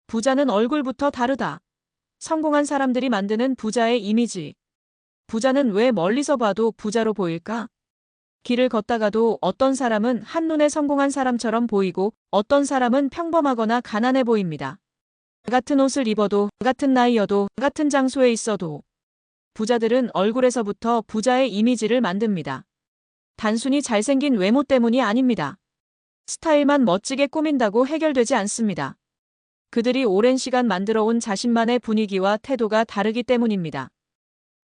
부자는 얼굴부터 다르다. 성공한 사람들이 만드는 부자의 이미지. 부자는 왜 멀리서 봐도 부자로 보일까? 길을 걷다가도 어떤 사람은 한눈에 성공한 사람처럼 보이고 어떤 사람은 평범하거나 가난해 보입니다. 같은 옷을 입어도, 같은 나이여도, 같은 장소에 있어도 부자들은 얼굴에서부터 부자의 이미지를 만듭니다. 단순히 잘생긴 외모 때문이 아닙니다. 스타일만 멋지게 꾸민다고 해결되지 않습니다. 그들이 오랜 시간 만들어온 자신만의 분위기와 태도가 다르기 때문입니다.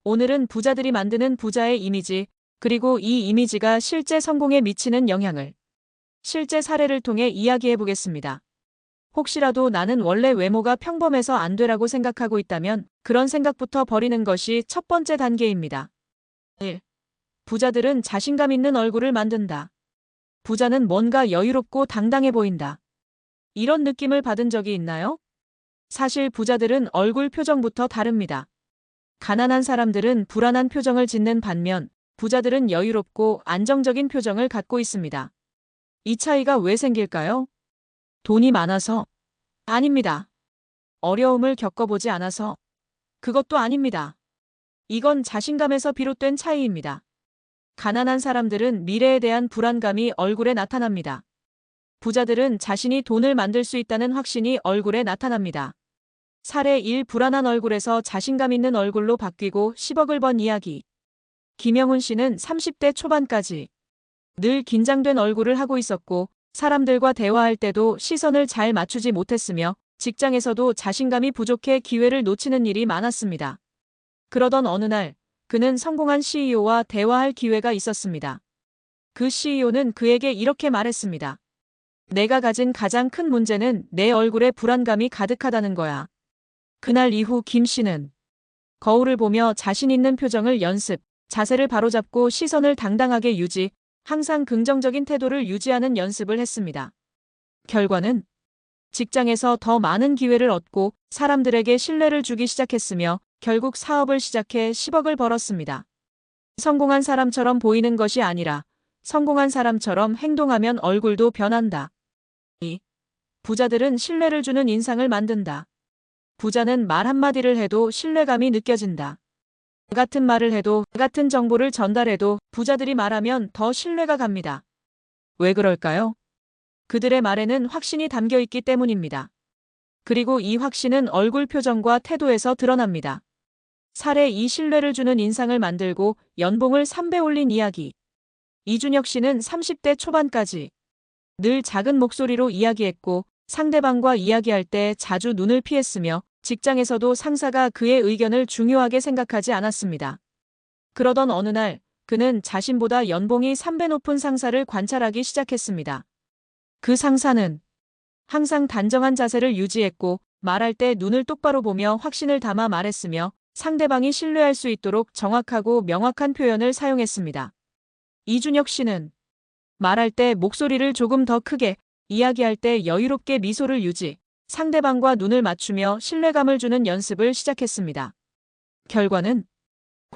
오늘은 부자들이 만드는 부자의 이미지, 그리고 이 이미지가 실제 성공에 미치는 영향을 실제 사례를 통해 이야기해 보겠습니다. 혹시라도 나는 원래 외모가 평범해서 안 되라고 생각하고 있다면 그런 생각부터 버리는 것이 첫 번째 단계입니다. 1. 부자들은 자신감 있는 얼굴을 만든다. 부자는 뭔가 여유롭고 당당해 보인다. 이런 느낌을 받은 적이 있나요? 사실 부자들은 얼굴 표정부터 다릅니다. 가난한 사람들은 불안한 표정을 짓는 반면 부자들은 여유롭고 안정적인 표정을 갖고 있습니다. 이 차이가 왜 생길까요? 돈이 많아서? 아닙니다. 어려움을 겪어보지 않아서? 그것도 아닙니다. 이건 자신감에서 비롯된 차이입니다. 가난한 사람들은 미래에 대한 불안감이 얼굴에 나타납니다. 부자들은 자신이 돈을 만들 수 있다는 확신이 얼굴에 나타납니다. 사례 1. 불안한 얼굴에서 자신감 있는 얼굴로 바뀌고 10억을 번 이야기. 김영훈 씨는 30대 초반까지 늘 긴장된 얼굴을 하고 있었고 사람들과 대화할 때도 시선을 잘 맞추지 못했으며 직장에서도 자신감이 부족해 기회를 놓치는 일이 많았습니다. 그러던 어느 날 그는 성공한 CEO와 대화할 기회가 있었습니다. 그 CEO는 그에게 이렇게 말했습니다. 내가 가진 가장 큰 문제는 내 얼굴에 불안감이 가득하다는 거야. 그날 이후 김 씨는 거울을 보며 자신 있는 표정을 연습, 자세를 바로잡고 시선을 당당하게 유지, 항상 긍정적인 태도를 유지하는 연습을 했습니다. 결과는 직장에서 더 많은 기회를 얻고 사람들에게 신뢰를 주기 시작했으며 결국 사업을 시작해 10억을 벌었습니다. 성공한 사람처럼 보이는 것이 아니라 성공한 사람처럼 행동하면 얼굴도 변한다. 2. 부자들은 신뢰를 주는 인상을 만든다. 부자는 말 한마디를 해도 신뢰감이 느껴진다. 같은 말을 해도, 같은 정보를 전달해도 부자들이 말하면 더 신뢰가 갑니다. 왜 그럴까요? 그들의 말에는 확신이 담겨 있기 때문입니다. 그리고 이 확신은 얼굴 표정과 태도에서 드러납니다. 사례 2. 신뢰를 주는 인상을 만들고 연봉을 3배 올린 이야기. 이준혁 씨는 30대 초반까지 늘 작은 목소리로 이야기했고 상대방과 이야기할 때 자주 눈을 피했으며 직장에서도 상사가 그의 의견을 중요하게 생각하지 않았습니다. 그러던 어느 날 그는 자신보다 연봉이 3배 높은 상사를 관찰하기 시작했습니다. 그 상사는 항상 단정한 자세를 유지했고 말할 때 눈을 똑바로 보며 확신을 담아 말했으며 상대방이 신뢰할 수 있도록 정확하고 명확한 표현을 사용했습니다. 이준혁 씨는 말할 때 목소리를 조금 더 크게, 이야기할 때 여유롭게 미소를 유지, 상대방과 눈을 맞추며 신뢰감을 주는 연습을 시작했습니다. 결과는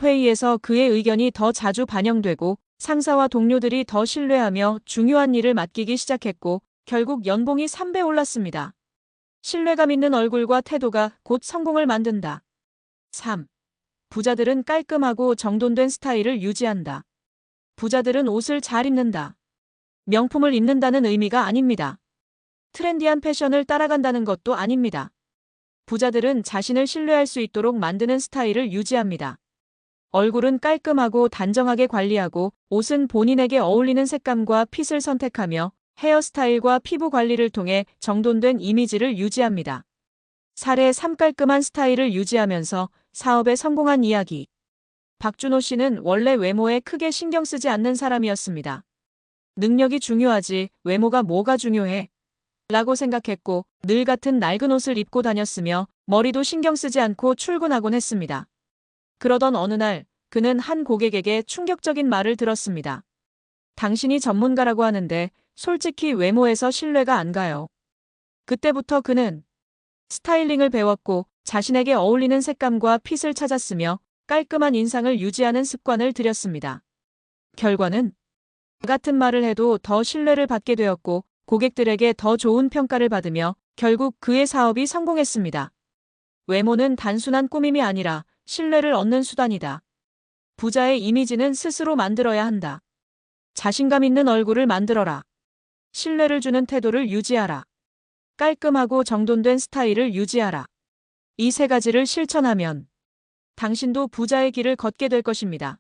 회의에서 그의 의견이 더 자주 반영되고 상사와 동료들이 더 신뢰하며 중요한 일을 맡기기 시작했고 결국 연봉이 3배 올랐습니다. 신뢰감 있는 얼굴과 태도가 곧 성공을 만든다. 3. 부자들은 깔끔하고 정돈된 스타일을 유지한다. 부자들은 옷을 잘 입는다. 명품을 입는다는 의미가 아닙니다. 트렌디한 패션을 따라간다는 것도 아닙니다. 부자들은 자신을 신뢰할 수 있도록 만드는 스타일을 유지합니다. 얼굴은 깔끔하고 단정하게 관리하고 옷은 본인에게 어울리는 색감과 핏을 선택하며 헤어스타일과 피부 관리를 통해 정돈된 이미지를 유지합니다. 사례 3. 깔끔한 스타일을 유지하면서 사업에 성공한 이야기. 박준호 씨는 원래 외모에 크게 신경 쓰지 않는 사람이었습니다. 능력이 중요하지 외모가 뭐가 중요해? 라고 생각했고 늘 같은 낡은 옷을 입고 다녔으며 머리도 신경 쓰지 않고 출근하곤 했습니다. 그러던 어느 날 그는 한 고객에게 충격적인 말을 들었습니다. 당신이 전문가라고 하는데 솔직히 외모에서 신뢰가 안 가요. 그때부터 그는 스타일링을 배웠고 자신에게 어울리는 색감과 핏을 찾았으며 깔끔한 인상을 유지하는 습관을 들였습니다. 결과는 같은 말을 해도 더 신뢰를 받게 되었고 고객들에게 더 좋은 평가를 받으며 결국 그의 사업이 성공했습니다. 외모는 단순한 꾸밈이 아니라 신뢰를 얻는 수단이다. 부자의 이미지는 스스로 만들어야 한다. 자신감 있는 얼굴을 만들어라. 신뢰를 주는 태도를 유지하라. 깔끔하고 정돈된 스타일을 유지하라. 이 세 가지를 실천하면 당신도 부자의 길을 걷게 될 것입니다.